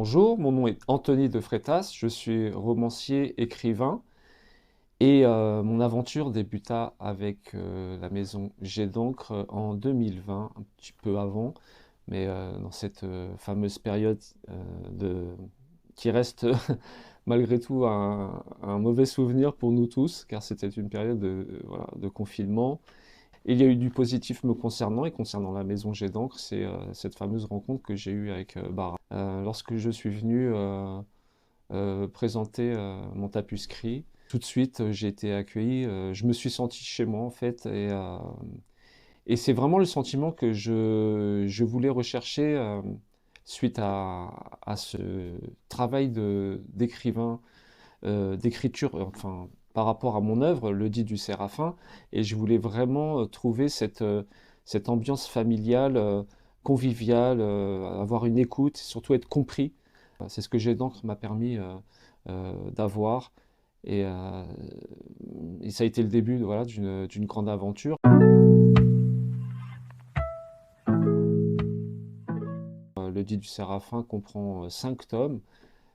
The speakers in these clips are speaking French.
Bonjour, mon nom est Anthony de Freitas, je suis romancier, écrivain et mon aventure débuta avec la maison Jet d'encre en 2020, un petit peu avant, mais dans cette fameuse période de... qui reste malgré tout un mauvais souvenir pour nous tous, car c'était une période voilà, de confinement. Il y a eu du positif me concernant et concernant la maison Jet d'encre, c'est cette fameuse rencontre que j'ai eue avec Bara. Lorsque je suis venu présenter mon tapuscrit, tout de suite j'ai été accueilli, je me suis senti chez moi en fait, et c'est vraiment le sentiment que je voulais rechercher suite à ce travail d'écrivain, d'écriture, enfin par rapport à mon œuvre, Le Dit du Séraphin, et je voulais vraiment trouver cette ambiance familiale, conviviale, avoir une écoute, et surtout être compris. C'est ce que Jet d'encre m'a permis d'avoir, et, euh, et ça a été le début voilà, d'une grande aventure. Le Dit du Séraphin comprend 5 tomes,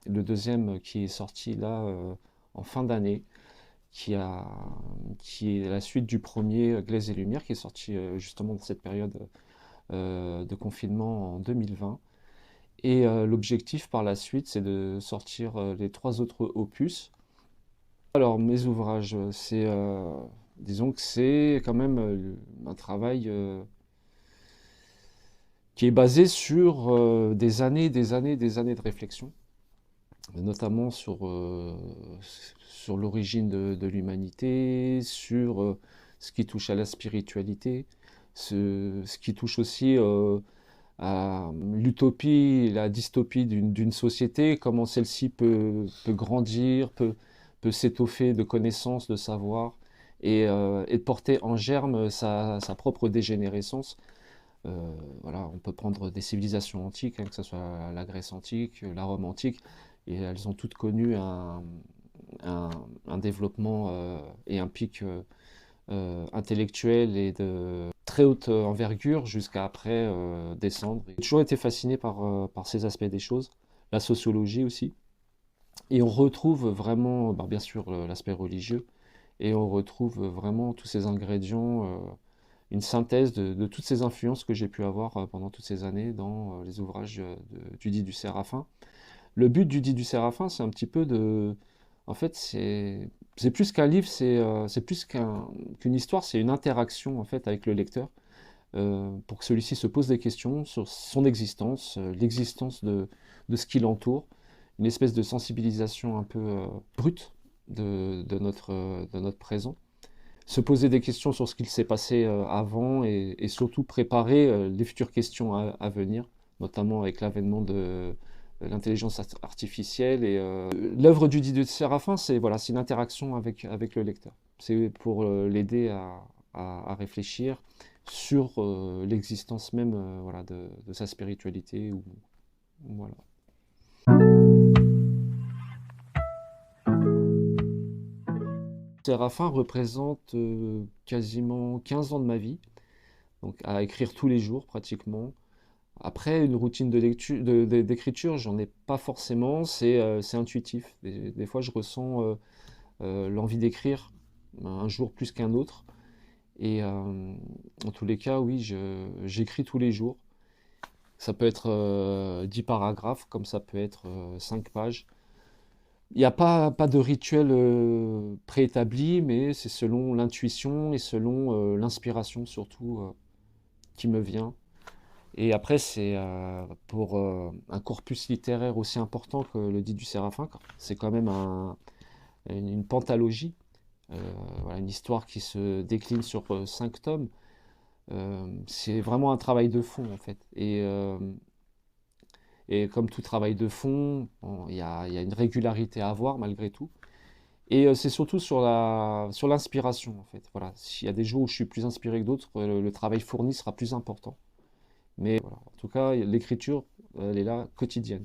le deuxième qui est sorti là en fin d'année, qui, a, qui est la suite du premier, Glaise et Lumière, qui est sorti justement dans cette période de confinement en 2020. Et l'objectif par la suite, c'est de sortir les 3 autres opus. Alors, mes ouvrages, disons que c'est quand même un travail qui est basé sur des années de réflexion, notamment sur l'origine de l'humanité, sur ce qui touche à la spiritualité, ce qui touche aussi à l'utopie, la dystopie d'une société, comment celle-ci peut grandir, peut s'étoffer de connaissances, de savoir, et de porter en germe sa propre dégénérescence. Voilà, on peut prendre des civilisations antiques, hein, que ce soit la Grèce antique, la Rome antique, et elles ont toutes connu un développement et un pic intellectuel et de très haute envergure jusqu'à après descendre. J'ai toujours été fasciné par ces aspects des choses, la sociologie aussi, et on retrouve vraiment, bah, bien sûr, l'aspect religieux, et on retrouve vraiment tous ces ingrédients, une synthèse de toutes ces influences que j'ai pu avoir pendant toutes ces années dans les ouvrages du Dit du Séraphin. Le but du Dit du Séraphin, c'est un petit peu de... En fait, c'est plus qu'un livre, c'est plus qu'une histoire, c'est une interaction en fait avec le lecteur, pour que celui-ci se pose des questions sur son existence, l'existence de ce qui l'entoure, une espèce de sensibilisation un peu brute de notre présent, se poser des questions sur ce qu'il s'est passé avant, et surtout préparer les futures questions à venir, notamment avec l'avènement de l'intelligence artificielle. Et l'œuvre du Dit de Séraphin, c'est voilà, c'est une interaction avec le lecteur. C'est pour l'aider à réfléchir sur l'existence même voilà, de sa spiritualité. Voilà. Séraphin représente quasiment 15 ans de ma vie, donc à écrire tous les jours pratiquement. Après, une routine de lecture, d'écriture, j'en ai pas forcément, c'est intuitif. Des fois, je ressens l'envie d'écrire un jour plus qu'un autre. Et en tous les cas, oui, j'écris tous les jours. Ça peut être 10 paragraphes, comme ça peut être 5 pages. Il n'y a pas de rituel préétabli, mais c'est selon l'intuition et selon l'inspiration surtout qui me vient. Et après, c'est pour un corpus littéraire aussi important que le Dit du Séraphin, c'est quand même une pentalogie, euh, voilà, une histoire qui se décline sur 5 tomes. C'est vraiment un travail de fond en fait. Et comme tout travail de fond, il y a une régularité à avoir malgré tout. Et c'est surtout sur l'inspiration en fait. Voilà. S'il y a des jours où je suis plus inspiré que d'autres, le travail fourni sera plus important. Mais voilà, en tout cas, l'écriture, elle est là quotidienne.